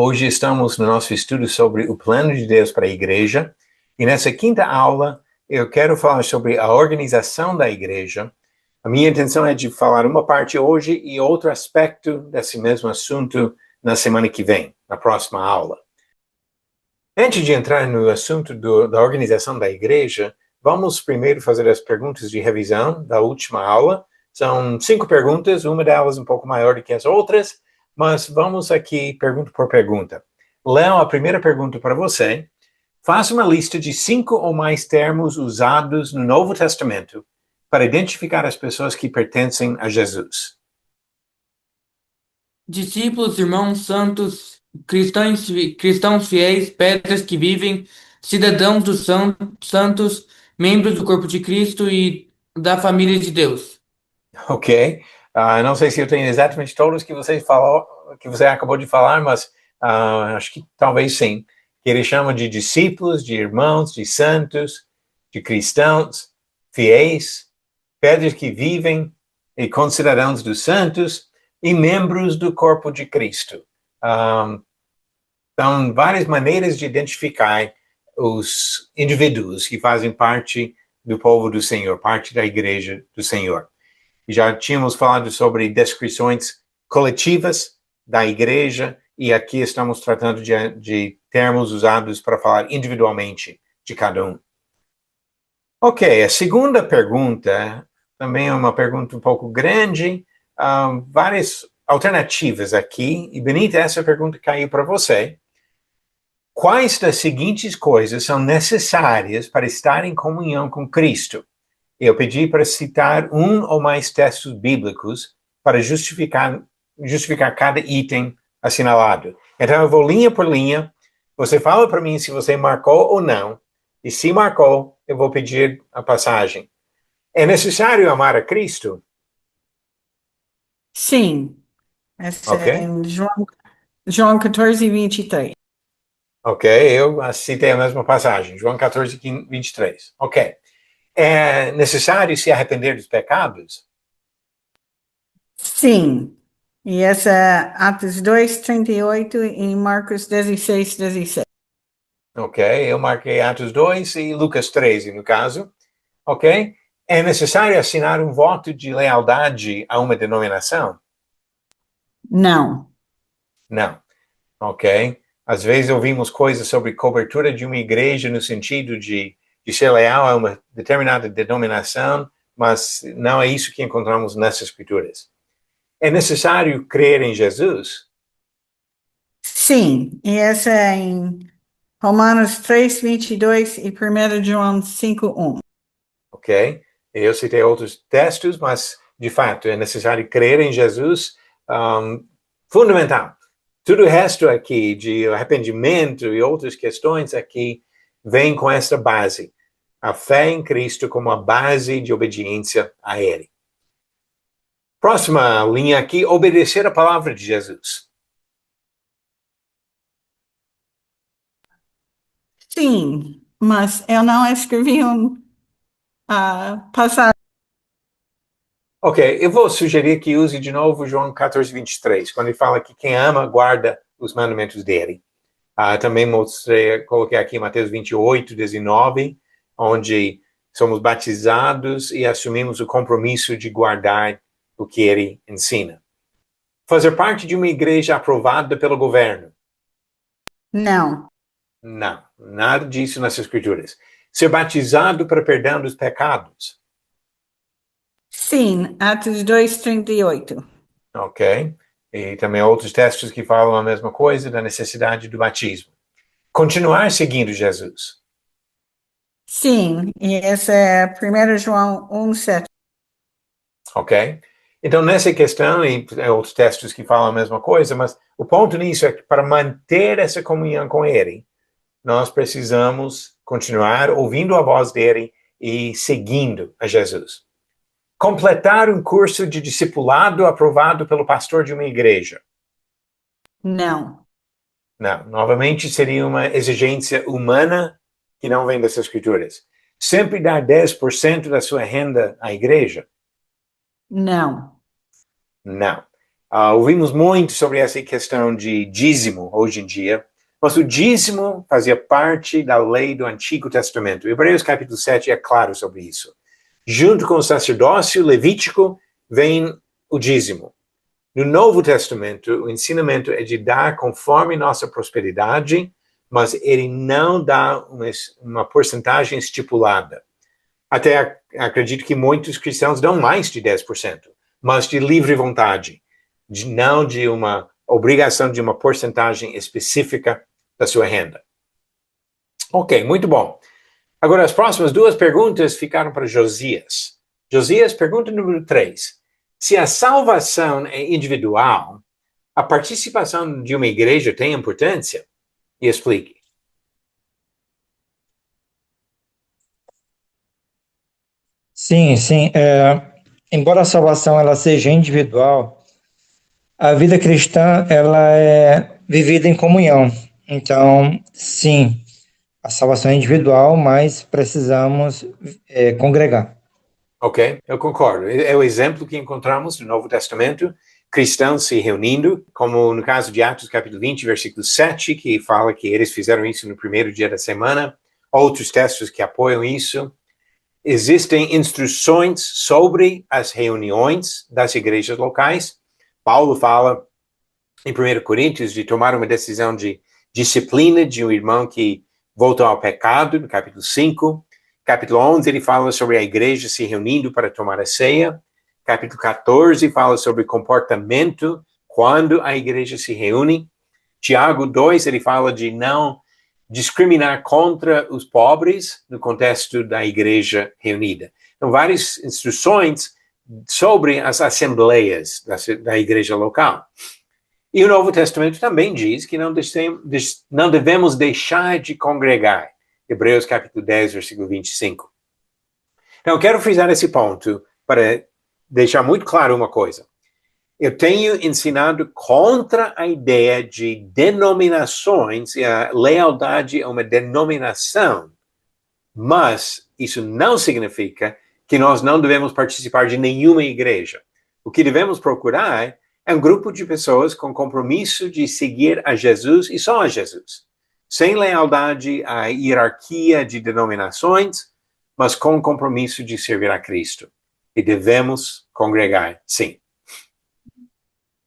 Hoje estamos no nosso estudo sobre o plano de Deus para a igreja, e nessa quinta aula eu quero falar sobre a organização da igreja. A minha intenção é de falar uma parte hoje e outro aspecto desse mesmo assunto na semana que vem, na próxima aula. Antes de entrar no assunto da organização da igreja, vamos primeiro fazer as perguntas de revisão da última aula. São 5 perguntas, uma delas um pouco maior do que as outras, mas vamos aqui pergunta por pergunta. Léo, a primeira pergunta para você. Faça uma lista de 5 ou mais termos usados no Novo Testamento para identificar as pessoas que pertencem a Jesus. Discípulos, irmãos santos, cristãos fiéis, pedras que vivem, cidadãos dos santos, membros do corpo de Cristo e da família de Deus. Ok. Não sei se eu tenho exatamente todos que você falou, que você acabou de falar, mas acho que talvez sim. Que ele chama de discípulos, de irmãos, de santos, de cristãos, fiéis, pedras que vivem e concidadãos dos santos e membros do corpo de Cristo. São várias maneiras de identificar os indivíduos que fazem parte do povo do Senhor, parte da igreja do Senhor. Já tínhamos falado sobre descrições coletivas da igreja, e aqui estamos tratando de termos usados para falar individualmente de cada um. Ok, a segunda pergunta também é uma pergunta um pouco grande, várias alternativas aqui, e Benita, essa pergunta caiu para você. Quais das seguintes coisas são necessárias para estar em comunhão com Cristo? Eu pedi para citar um ou mais textos bíblicos para justificar cada item assinalado. Então, eu vou linha por linha. Você fala para mim se você marcou ou não. E se marcou, eu vou pedir a passagem. É necessário amar a Cristo? Sim. Essa Ok. é em João 14, 23. Ok, eu citei a mesma passagem. João 14, 23. Ok. É necessário se arrepender dos pecados? Sim. E essa é Atos 2, 38 e Marcos 16, 16. Ok, eu marquei Atos 2 e Lucas 13, no caso. Ok? É necessário assinar um voto de lealdade a uma denominação? Não. Não. Ok? Às vezes ouvimos coisas sobre cobertura de uma igreja no sentido de ser leal a uma determinada denominação, mas não é isso que encontramos nessas escrituras. É necessário crer em Jesus? Sim. E essa é em Romanos 3, 22 e 1 João 5, 1. Ok? Eu citei outros textos, mas, de fato, é necessário crer em Jesus, fundamental. Tudo o resto aqui, de arrependimento e outras questões aqui, vem com essa base. A fé em Cristo como a base de obediência a Ele. Próxima linha aqui, obedecer a palavra de Jesus. Sim, mas eu não escrevi passagem. Ok, eu vou sugerir que use de novo João 14, 23, quando ele fala que quem ama guarda os mandamentos dele. Também coloquei aqui Mateus 28, 19, onde somos batizados e assumimos o compromisso de guardar o que ele ensina. Fazer parte de uma igreja aprovada pelo governo? Não. Não, nada disso nas escrituras. Ser batizado para perdão dos pecados? Sim, Atos 2, 38. Ok. E também outros textos que falam a mesma coisa, da necessidade do batismo. Continuar seguindo Jesus? Sim, e essa é 1 João 1, 7. Ok? Então, nessa questão, e outros textos que falam a mesma coisa, mas o ponto nisso é que para manter essa comunhão com Ele, nós precisamos continuar ouvindo a voz dele e seguindo a Jesus. Completar um curso de discipulado aprovado pelo pastor de uma igreja? Não. Não. Novamente, seria uma exigência humana que não vem das escrituras. Sempre dar 10% da sua renda à igreja? Não. Não. Ouvimos muito sobre essa questão de dízimo hoje em dia, mas o dízimo fazia parte da lei do Antigo Testamento. Hebreus capítulo 7 é claro sobre isso. Junto com o sacerdócio levítico vem o dízimo. No Novo Testamento, o ensinamento é de dar conforme nossa prosperidade, mas ele não dá uma porcentagem estipulada. Até acredito que muitos cristãos dão mais de 10%, mas de livre vontade, não de uma obrigação de uma porcentagem específica da sua renda. Ok, muito bom. Agora, as próximas duas perguntas ficaram para Josias. Josias, pergunta número 3. Se a salvação é individual, a participação de uma igreja tem importância? E explique. Sim, sim. Embora a salvação ela seja individual, a vida cristã ela é vivida em comunhão. Então, sim, a salvação é individual, mas precisamos congregar. Ok, eu concordo. É o exemplo que encontramos no Novo Testamento, cristãos se reunindo, como no caso de Atos capítulo 20, versículo 7, que fala que eles fizeram isso no primeiro dia da semana, outros textos que apoiam isso. Existem instruções sobre as reuniões das igrejas locais. Paulo fala em 1 Coríntios de tomar uma decisão de disciplina de um irmão que voltou ao pecado, no capítulo 5. Capítulo 11, ele fala sobre a igreja se reunindo para tomar a ceia. Capítulo 14 fala sobre comportamento quando a igreja se reúne. Tiago 2, ele fala de não discriminar contra os pobres no contexto da igreja reunida. Então, várias instruções sobre as assembleias da igreja local. E o Novo Testamento também diz que não devemos deixar de congregar. Hebreus capítulo 10, versículo 25. Então, eu quero frisar esse ponto para deixar muito claro uma coisa. Eu tenho ensinado contra a ideia de denominações e a lealdade a uma denominação, mas isso não significa que nós não devemos participar de nenhuma igreja. O que devemos procurar é um grupo de pessoas com compromisso de seguir a Jesus e só a Jesus. Sem lealdade à hierarquia de denominações, mas com compromisso de servir a Cristo. E devemos congregar, sim.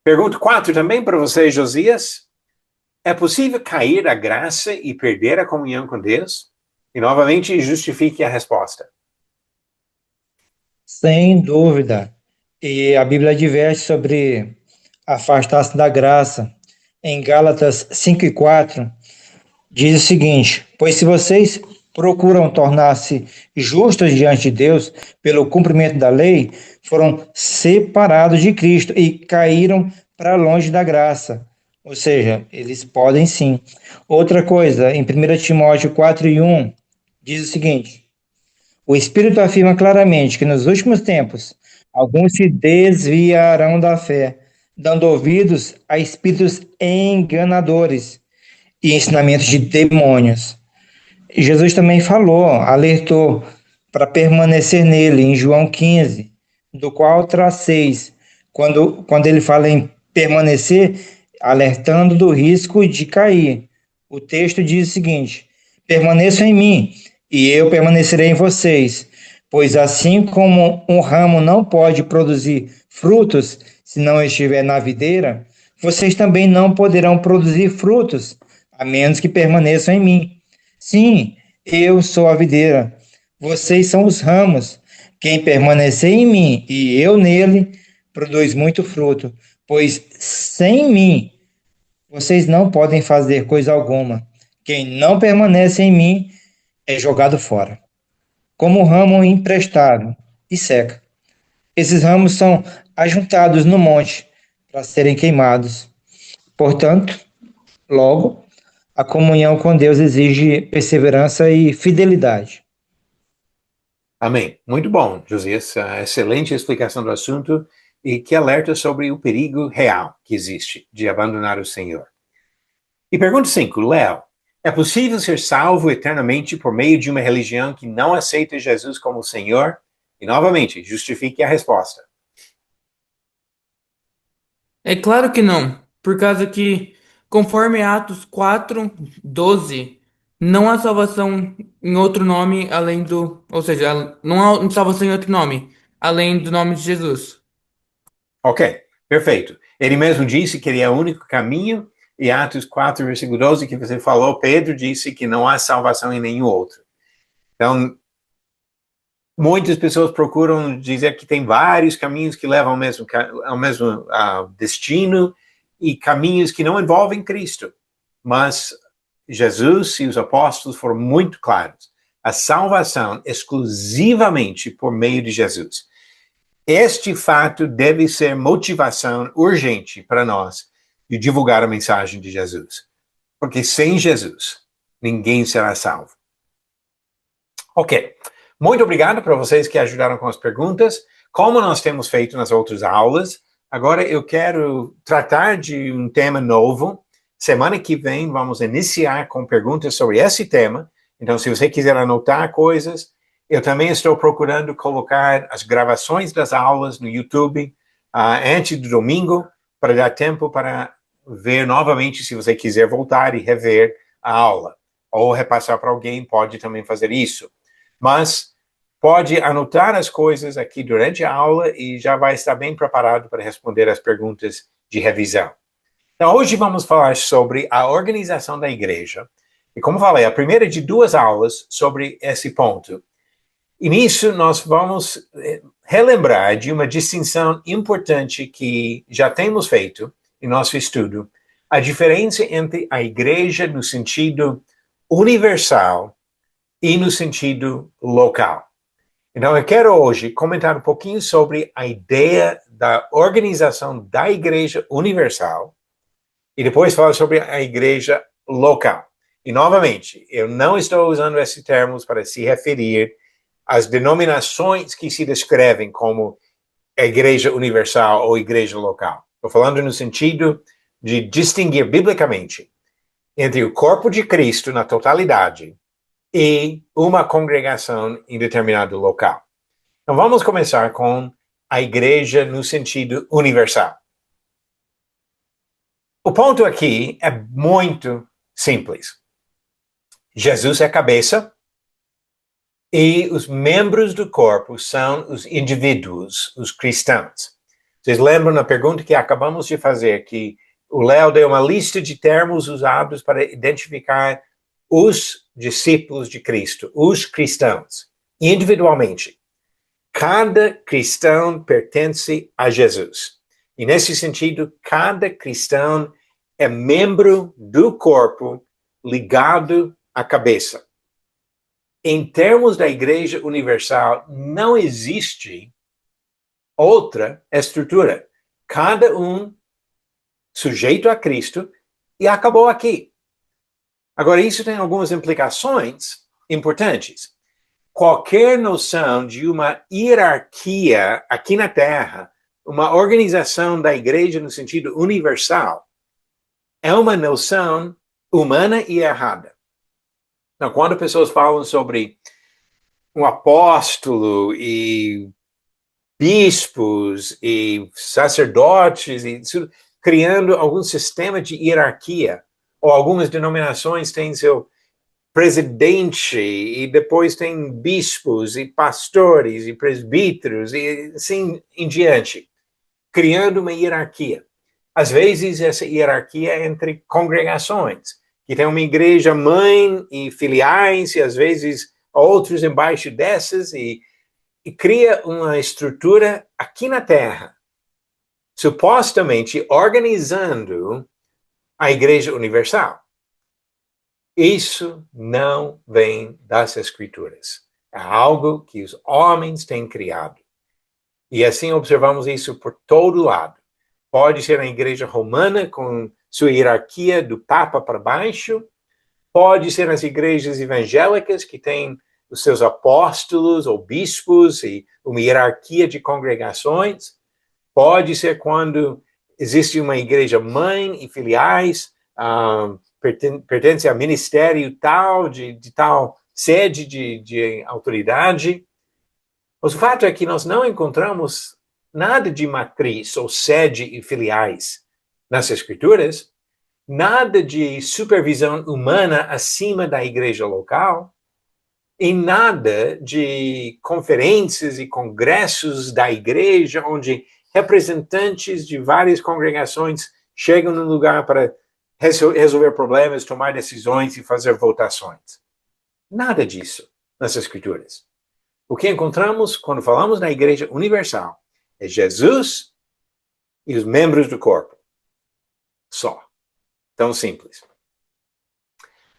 Pergunta 4 também para você, Josias. É possível cair da graça e perder a comunhão com Deus? E, novamente, justifique a resposta. Sem dúvida. E a Bíblia adverte sobre afastar-se da graça. Em Gálatas 5:4, diz o seguinte: pois se vocês procuram tornar-se justos diante de Deus pelo cumprimento da lei, foram separados de Cristo e caíram para longe da graça. Ou seja, eles podem sim. Outra coisa, em 1 Timóteo 4:1, diz o seguinte: o Espírito afirma claramente que nos últimos tempos alguns se desviarão da fé, dando ouvidos a espíritos enganadores e ensinamentos de demônios. Jesus também falou, alertou para permanecer nele, em João 15, do qual traceis, quando ele fala em permanecer, alertando do risco de cair. O texto diz o seguinte: permaneçam em mim, e eu permanecerei em vocês, pois assim como um ramo não pode produzir frutos se não estiver na videira, vocês também não poderão produzir frutos, a menos que permaneçam em mim. Sim, eu sou a videira, vocês são os ramos. Quem permanecer em mim e eu nele, produz muito fruto, pois sem mim vocês não podem fazer coisa alguma. Quem não permanece em mim é jogado fora, como ramo emprestado, e seca. Esses ramos são ajuntados no monte para serem queimados. Portanto, logo, a comunhão com Deus exige perseverança e fidelidade. Amém. Muito bom, Josias. Excelente explicação do assunto e que alerta sobre o perigo real que existe de abandonar o Senhor. E pergunta 5, Léo. É possível ser salvo eternamente por meio de uma religião que não aceita Jesus como Senhor? E, novamente, justifique a resposta. É claro que não, por causa que, conforme Atos 4:12, não há salvação em outro nome além do, ou seja, não há salvação em outro nome além do nome de Jesus. Ok, perfeito. Ele mesmo disse que ele é o único caminho, e Atos 4, versículo 12, que você falou, Pedro disse que não há salvação em nenhum outro. Então, muitas pessoas procuram dizer que tem vários caminhos que levam ao mesmo destino e caminhos que não envolvem Cristo. Mas Jesus e os apóstolos foram muito claros. A salvação exclusivamente por meio de Jesus. Este fato deve ser motivação urgente para nós de divulgar a mensagem de Jesus. Porque sem Jesus, ninguém será salvo. Ok. Muito obrigado para vocês que ajudaram com as perguntas. Como nós temos feito nas outras aulas, agora eu quero tratar de um tema novo. Semana que vem vamos iniciar com perguntas sobre esse tema. Então, se você quiser anotar coisas, eu também estou procurando colocar as gravações das aulas no YouTube antes do domingo, para dar tempo para ver novamente, se você quiser voltar e rever a aula. Ou repassar para alguém, pode também fazer isso. Mas pode anotar as coisas aqui durante a aula e já vai estar bem preparado para responder as perguntas de revisão. Então, hoje vamos falar sobre a organização da igreja. E como falei, a primeira de duas aulas sobre esse ponto. E nisso nós vamos relembrar de uma distinção importante que já temos feito em nosso estudo, a diferença entre a igreja no sentido universal e no sentido local. Então, eu quero hoje comentar um pouquinho sobre a ideia da organização da Igreja Universal e depois falar sobre a Igreja Local. E, novamente, eu não estou usando esses termos para se referir às denominações que se descrevem como a Igreja Universal ou Igreja Local. Estou falando no sentido de distinguir biblicamente entre o corpo de Cristo na totalidade e uma congregação em determinado local. Então, vamos começar com a igreja no sentido universal. O ponto aqui é muito simples. Jesus é a cabeça e os membros do corpo são os indivíduos, os cristãos. Vocês lembram na pergunta que acabamos de fazer que o Léo deu uma lista de termos usados para identificar os discípulos de Cristo, os cristãos, individualmente. Cada cristão pertence a Jesus. E nesse sentido, cada cristão é membro do corpo ligado à cabeça. Em termos da Igreja Universal, não existe outra estrutura. Cada um sujeito a Cristo e acabou aqui. Agora, isso tem algumas implicações importantes. Qualquer noção de uma hierarquia aqui na Terra, uma organização da igreja no sentido universal, é uma noção humana e errada. Então, quando pessoas falam sobre um apóstolo e bispos e sacerdotes, e criando algum sistema de hierarquia, ou algumas denominações têm seu presidente, e depois tem bispos, e pastores, e presbíteros, e assim em diante, criando uma hierarquia. Às vezes, essa hierarquia é entre congregações, que tem uma igreja mãe e filiais, e às vezes outros embaixo dessas, e cria uma estrutura aqui na Terra, supostamente organizando a Igreja Universal. Isso não vem das Escrituras. É algo que os homens têm criado. E assim observamos isso por todo lado. Pode ser a Igreja Romana, com sua hierarquia do Papa para baixo. Pode ser as igrejas evangélicas, que têm os seus apóstolos ou bispos e uma hierarquia de congregações. Pode ser quando existe uma igreja mãe e filiais, pertence a ministério tal, de tal sede de autoridade. Mas o fato é que nós não encontramos nada de matriz ou sede e filiais nas Escrituras, nada de supervisão humana acima da igreja local, e nada de conferências e congressos da igreja onde representantes de várias congregações chegam num lugar para resolver problemas, tomar decisões e fazer votações. Nada disso nas Escrituras. O que encontramos quando falamos na Igreja Universal é Jesus e os membros do corpo. Só. Tão simples.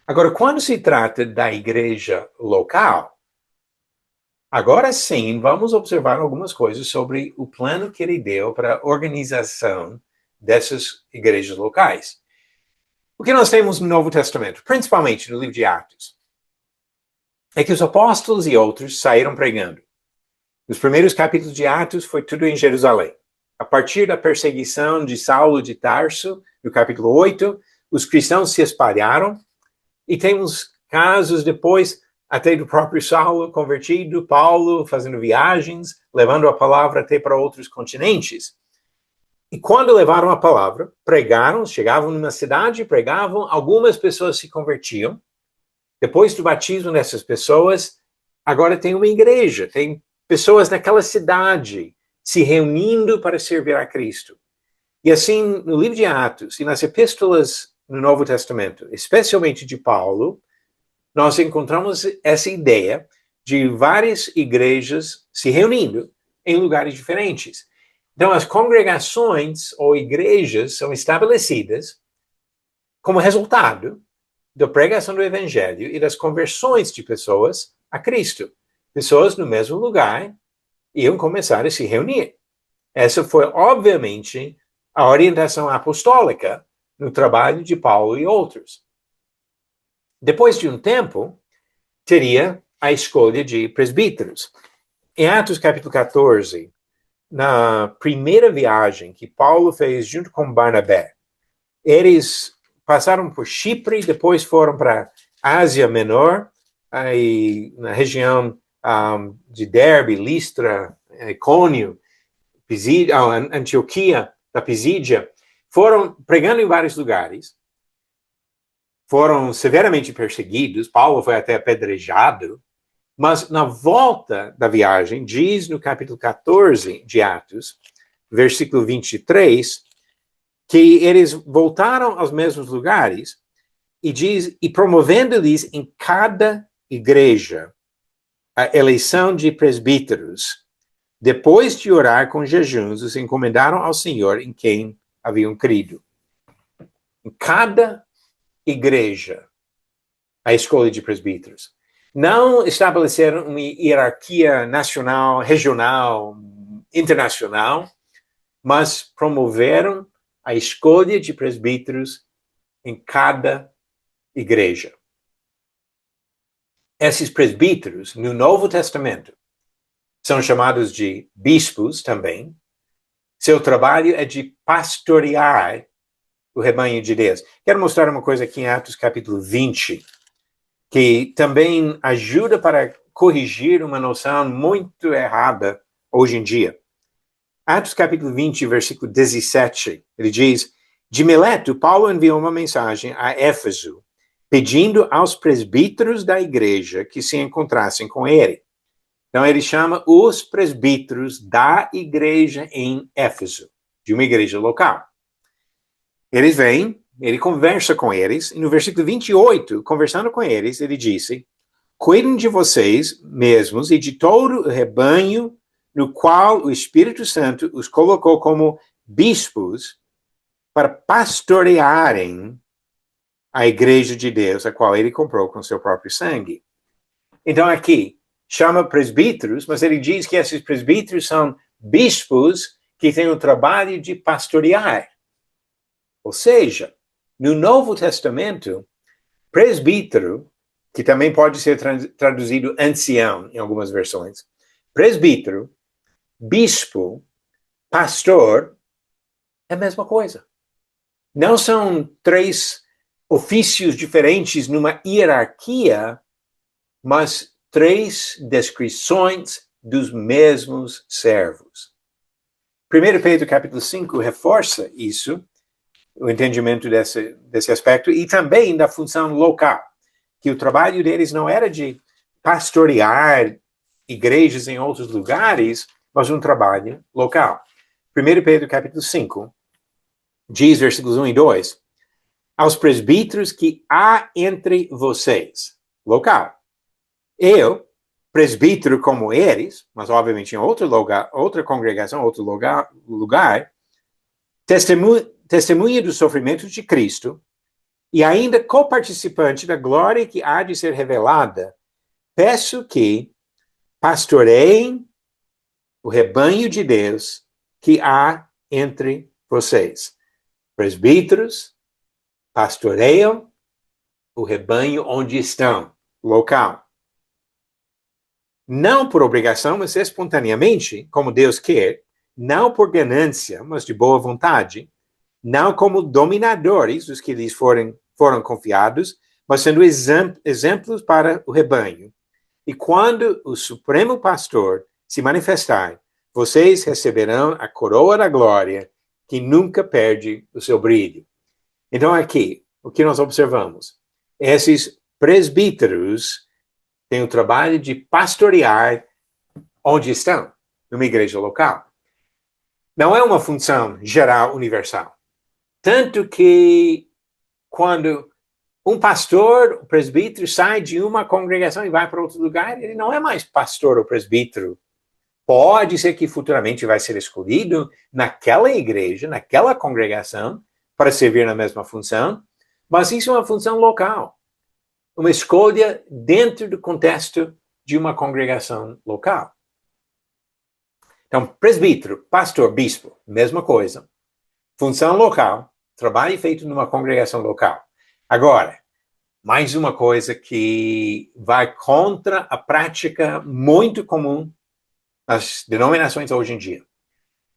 Agora, quando se trata da igreja local, agora sim vamos observar algumas coisas sobre o plano que ele deu para a organização dessas igrejas locais. O que nós temos no Novo Testamento, principalmente no livro de Atos, é que os apóstolos e outros saíram pregando. Nos primeiros capítulos de Atos foi tudo em Jerusalém. A partir da perseguição de Saulo de Tarso, no capítulo 8, os cristãos se espalharam, e temos casos depois até do próprio Saulo convertido, Paulo fazendo viagens, levando a palavra até para outros continentes. E quando levaram a palavra, pregaram, chegavam numa cidade, pregavam, algumas pessoas se convertiam. Depois do batismo dessas pessoas, agora tem uma igreja, tem pessoas naquela cidade se reunindo para servir a Cristo. E assim, no livro de Atos e nas epístolas no Novo Testamento, especialmente de Paulo, nós encontramos essa ideia de várias igrejas se reunindo em lugares diferentes. Então, as congregações ou igrejas são estabelecidas como resultado da pregação do Evangelho e das conversões de pessoas a Cristo. Pessoas no mesmo lugar iam começar a se reunir. Essa foi, obviamente, a orientação apostólica no trabalho de Paulo e outros. Depois de um tempo, teria a escolha de presbíteros. Em Atos capítulo 14, na primeira viagem que Paulo fez junto com Barnabé, eles passaram por Chipre, depois foram para a Ásia Menor, aí na região de Derbe, Listra, Icônio, Antioquia, da Pisídia, foram pregando em vários lugares, foram severamente perseguidos, Paulo foi até apedrejado, mas na volta da viagem, diz no capítulo 14 de Atos, versículo 23, que eles voltaram aos mesmos lugares e diz, e promovendo-lhes em cada igreja a eleição de presbíteros, depois de orar com jejuns, os encomendaram ao Senhor em quem haviam crido. Em cada igreja, a escolha de presbíteros. Não estabeleceram uma hierarquia nacional, regional, internacional, mas promoveram a escolha de presbíteros em cada igreja. Esses presbíteros, no Novo Testamento, são chamados de bispos também. Seu trabalho é de pastorear o rebanho de Deus. Quero mostrar uma coisa aqui em Atos capítulo 20, que também ajuda para corrigir uma noção muito errada hoje em dia. Atos capítulo 20, versículo 17, ele diz, de Mileto, Paulo enviou uma mensagem a Éfeso, pedindo aos presbíteros da igreja que se encontrassem com ele. Então, ele chama os presbíteros da igreja em Éfeso, de uma igreja local. Eles vêm, ele conversa com eles, e no versículo 28, conversando com eles, ele disse, cuidem de vocês mesmos e de todo o rebanho no qual o Espírito Santo os colocou como bispos para pastorearem a igreja de Deus, a qual ele comprou com seu próprio sangue. Então, aqui, chama presbíteros, mas ele diz que esses presbíteros são bispos que têm o trabalho de pastorear. Ou seja, no Novo Testamento, presbítero, que também pode ser traduzido ancião em algumas versões, presbítero, bispo, pastor, é a mesma coisa. Não são três ofícios diferentes numa hierarquia, mas três descrições dos mesmos servos. 1 Pedro capítulo 5 reforça isso, o entendimento desse aspecto, e também da função local, que o trabalho deles não era de pastorear igrejas em outros lugares, mas um trabalho local. 1 Pedro capítulo 5 diz, versículos 1 e 2, aos presbíteros que há entre vocês, local. Eu, presbítero como eles, mas obviamente em outro lugar, outra congregação, outro lugar, testemunha dos sofrimentos de Cristo e ainda coparticipante da glória que há de ser revelada, peço que pastoreiem o rebanho de Deus que há entre vocês. Presbíteros pastoreiam o rebanho onde estão, local. Não por obrigação, mas espontaneamente, como Deus quer, não por ganância, mas de boa vontade, não como dominadores dos que lhes foram confiados, mas sendo exemplos para o rebanho. E quando o Supremo Pastor se manifestar, vocês receberão a coroa da glória, que nunca perde o seu brilho. Então aqui, o que nós observamos? Esses presbíteros têm o trabalho de pastorear onde estão, numa igreja local. Não é uma função geral, universal. Tanto que quando um pastor, o presbítero, sai de uma congregação e vai para outro lugar, ele não é mais pastor ou presbítero. Pode ser que futuramente vai ser escolhido naquela igreja, naquela congregação, para servir na mesma função, mas isso é uma função local. Uma escolha dentro do contexto de uma congregação local. Então, presbítero, pastor, bispo, mesma coisa. Função local, trabalho feito numa congregação local. Agora, mais uma coisa que vai contra a prática muito comum nas denominações hoje em dia.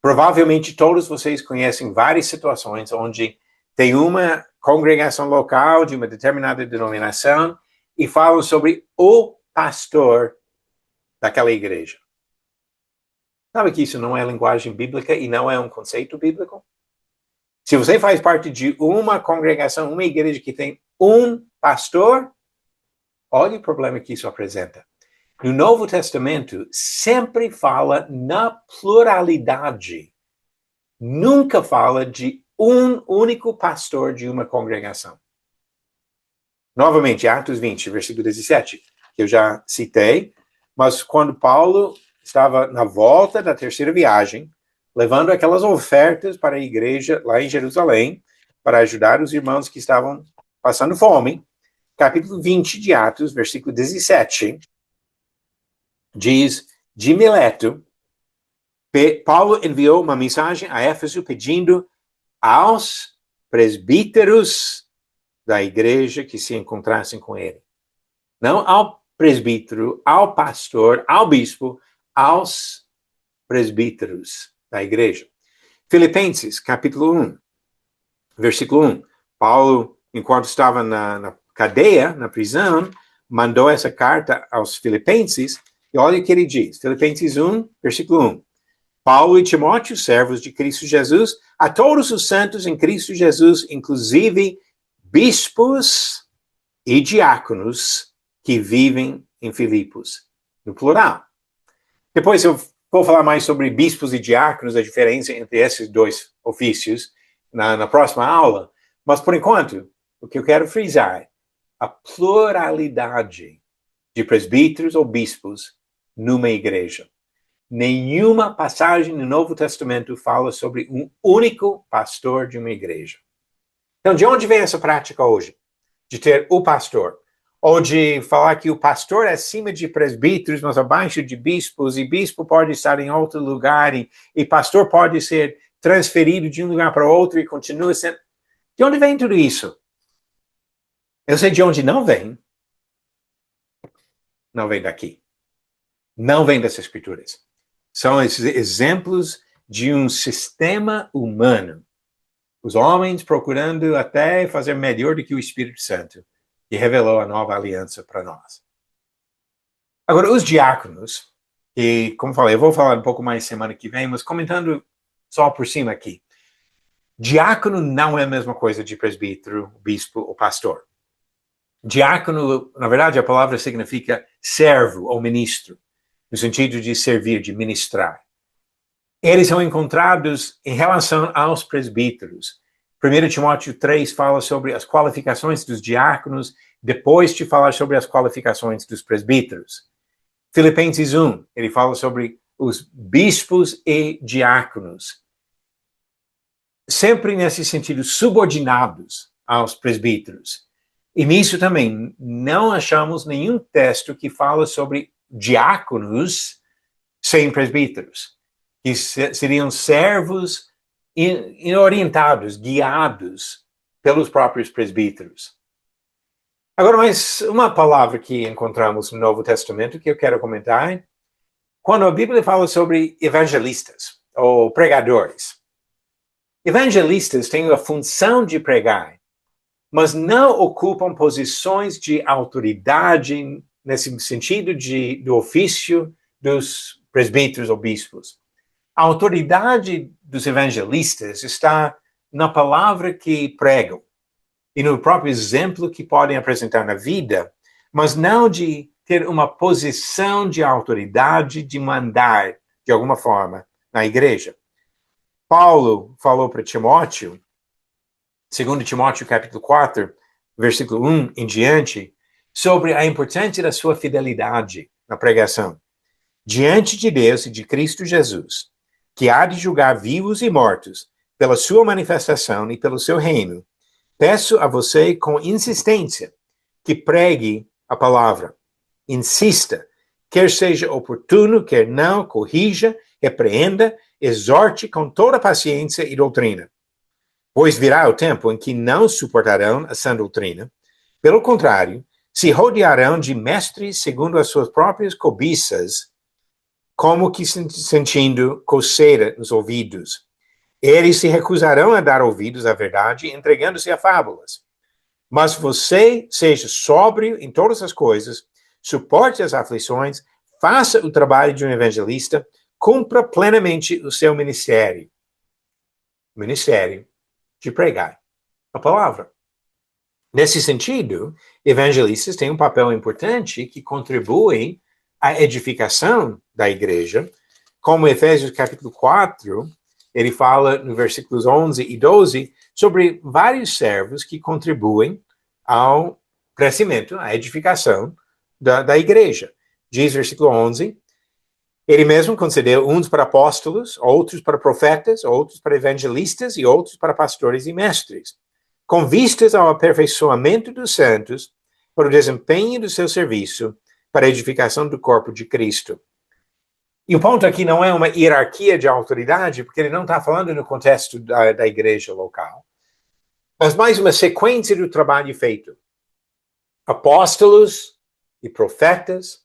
Provavelmente todos vocês conhecem várias situações onde tem uma congregação local de uma determinada denominação e falam sobre o pastor daquela igreja. Sabe que isso não é linguagem bíblica e não é um conceito bíblico? Se você faz parte de uma congregação, uma igreja que tem um pastor, olha o problema que isso apresenta. No Novo Testamento, sempre fala na pluralidade. Nunca fala de um único pastor de uma congregação. Novamente, Atos 20, versículo 17, que eu já citei, mas quando Paulo estava na volta da terceira viagem, levando aquelas ofertas para a igreja lá em Jerusalém, para ajudar os irmãos que estavam passando fome, capítulo 20 de Atos, versículo 17, diz, de Mileto, Paulo enviou uma mensagem a Éfeso pedindo aos presbíteros da igreja que se encontrassem com ele. Não ao presbítero, ao pastor, ao bispo, aos presbíteros da igreja. Filipenses, capítulo 1, versículo 1. Paulo, enquanto estava na cadeia, na prisão, mandou essa carta aos filipenses, e olha o que ele diz. Filipenses 1, versículo 1. Paulo e Timóteo, servos de Cristo Jesus, a todos os santos em Cristo Jesus, inclusive bispos e diáconos que vivem em Filipos, no plural. Depois eu vou falar mais sobre bispos e diáconos, a diferença entre esses dois ofícios, na próxima aula, mas por enquanto, o que eu quero frisar, a pluralidade de presbíteros ou bispos numa igreja. Nenhuma passagem no Novo Testamento fala sobre um único pastor de uma igreja. Então, de onde vem essa prática hoje? De ter o pastor. Ou de falar que o pastor é acima de presbíteros, mas abaixo de bispos, e bispo pode estar em outro lugar, e pastor pode ser transferido de um lugar para outro e continua sendo... De onde vem tudo isso? Eu sei de onde não vem. Não vem daqui. Não vem das Escrituras. São esses exemplos de um sistema humano. Os homens procurando até fazer melhor do que o Espírito Santo, que revelou a nova aliança para nós. Agora, os diáconos, e como falei, eu vou falar um pouco mais semana que vem, mas comentando só por cima aqui. Diácono não é a mesma coisa de presbítero, bispo ou pastor. Diácono, na verdade, a palavra significa servo ou ministro, no sentido de servir, de ministrar. Eles são encontrados em relação aos presbíteros. 1 Timóteo 3 fala sobre as qualificações dos diáconos, depois de falar sobre as qualificações dos presbíteros. Filipenses 1, ele fala sobre os bispos e diáconos. Sempre nesse sentido, subordinados aos presbíteros. E nisso também, não achamos nenhum texto que fala sobre diáconos sem presbíteros, que seriam servos orientados, guiados pelos próprios presbíteros. Agora, mais uma palavra que encontramos no Novo Testamento que eu quero comentar. Quando a Bíblia fala sobre evangelistas ou pregadores, evangelistas têm a função de pregar, mas não ocupam posições de autoridade nesse sentido do ofício dos presbíteros ou bispos. A autoridade dos evangelistas está na palavra que pregam e no próprio exemplo que podem apresentar na vida, mas não de ter uma posição de autoridade, de mandar, de alguma forma, na igreja. Paulo falou para Timóteo, 2 Timóteo capítulo 4, versículo 1 em diante, sobre a importância da sua fidelidade na pregação. Diante de Deus e de Cristo Jesus, que há de julgar vivos e mortos, pela sua manifestação e pelo seu reino, peço a você com insistência que pregue a palavra. Insista, quer seja oportuno, quer não, corrija, repreenda, exorte com toda paciência e doutrina. Pois virá o tempo em que não suportarão a sã doutrina. Pelo contrário, se rodearão de mestres segundo as suas próprias cobiças, como que sentindo coceira nos ouvidos. Eles se recusarão a dar ouvidos à verdade, entregando-se a fábulas. Mas você seja sóbrio em todas as coisas, suporte as aflições, faça o trabalho de um evangelista, cumpra plenamente o seu ministério. O ministério de pregar a palavra. Nesse sentido, evangelistas têm um papel importante que contribuem à edificação da igreja, como Efésios capítulo 4, ele fala no versículos 11 e 12 sobre vários servos que contribuem ao crescimento, à edificação da igreja. Diz versículo 11, ele mesmo concedeu uns para apóstolos, outros para profetas, outros para evangelistas e outros para pastores e mestres, com vistas ao aperfeiçoamento dos santos, para o desempenho do seu serviço, para a edificação do corpo de Cristo. E o ponto aqui não é uma hierarquia de autoridade, porque ele não está falando no contexto da igreja local, mas mais uma sequência do trabalho feito. Apóstolos e profetas,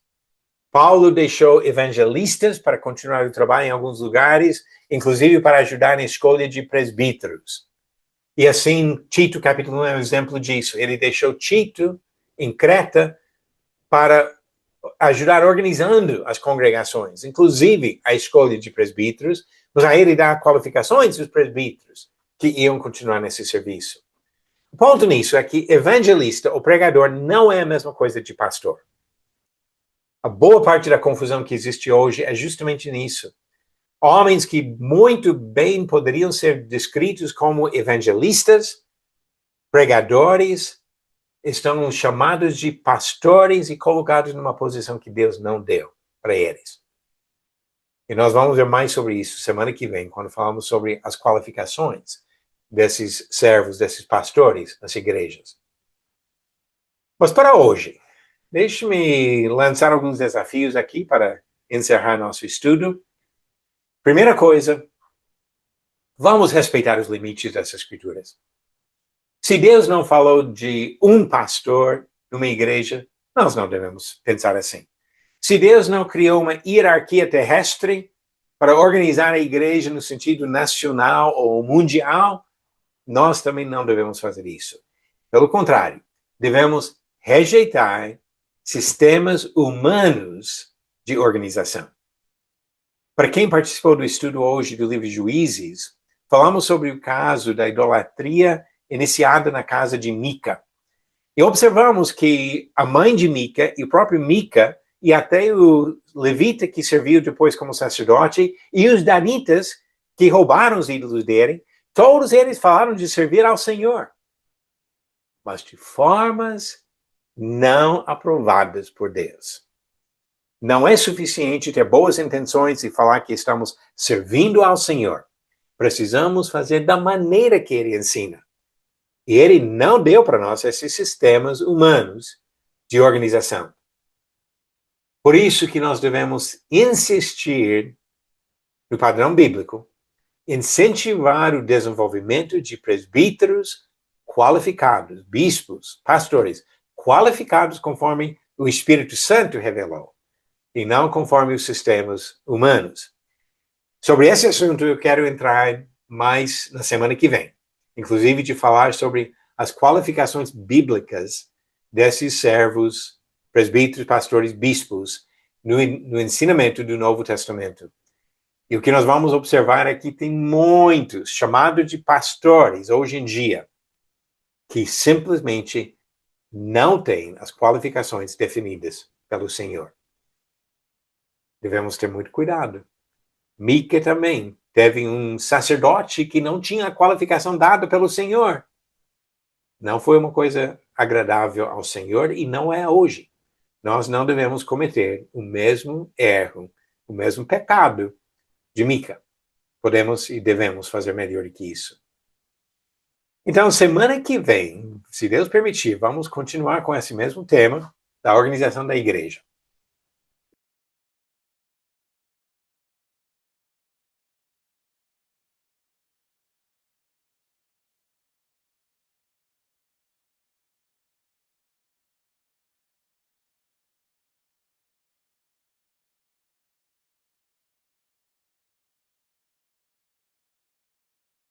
Paulo deixou evangelistas para continuar o trabalho em alguns lugares, inclusive para ajudar na escolha de presbíteros. E assim, Tito capítulo 1 é um exemplo disso. Ele deixou Tito em Creta para ajudar organizando as congregações, inclusive a escolha de presbíteros, mas aí ele dá qualificações dos presbíteros que iam continuar nesse serviço. O ponto nisso é que evangelista ou pregador não é a mesma coisa de pastor. A boa parte da confusão que existe hoje é justamente nisso. Homens que muito bem poderiam ser descritos como evangelistas, pregadores, estão chamados de pastores e colocados numa posição que Deus não deu para eles. E nós vamos ver mais sobre isso semana que vem, quando falamos sobre as qualificações desses servos, desses pastores nas igrejas. Mas para hoje, deixe-me lançar alguns desafios aqui para encerrar nosso estudo. Primeira coisa, vamos respeitar os limites dessas escrituras. Se Deus não falou de um pastor numa igreja, nós não devemos pensar assim. Se Deus não criou uma hierarquia terrestre para organizar a igreja no sentido nacional ou mundial, nós também não devemos fazer isso. Pelo contrário, devemos rejeitar sistemas humanos de organização. Para quem participou do estudo hoje do livro de Juízes, falamos sobre o caso da idolatria iniciada na casa de Mica. E observamos que a mãe de Mica e o próprio Mica e até o levita que serviu depois como sacerdote e os danitas que roubaram os ídolos dele, todos eles falaram de servir ao Senhor, mas de formas não aprovadas por Deus. Não é suficiente ter boas intenções e falar que estamos servindo ao Senhor. Precisamos fazer da maneira que Ele ensina. E Ele não deu para nós esses sistemas humanos de organização. Por isso que nós devemos insistir no padrão bíblico, incentivar o desenvolvimento de presbíteros qualificados, bispos, pastores qualificados conforme o Espírito Santo revelou, e não conforme os sistemas humanos. Sobre esse assunto eu quero entrar mais na semana que vem, inclusive de falar sobre as qualificações bíblicas desses servos, presbíteros, pastores, bispos, no ensinamento do Novo Testamento. E o que nós vamos observar é que tem muitos chamados de pastores hoje em dia que simplesmente não têm as qualificações definidas pelo Senhor. Devemos ter muito cuidado. Mica também teve um sacerdote que não tinha a qualificação dada pelo Senhor. Não foi uma coisa agradável ao Senhor e não é hoje. Nós não devemos cometer o mesmo erro, o mesmo pecado de Mica. Podemos e devemos fazer melhor que isso. Então, semana que vem, se Deus permitir, vamos continuar com esse mesmo tema da organização da igreja.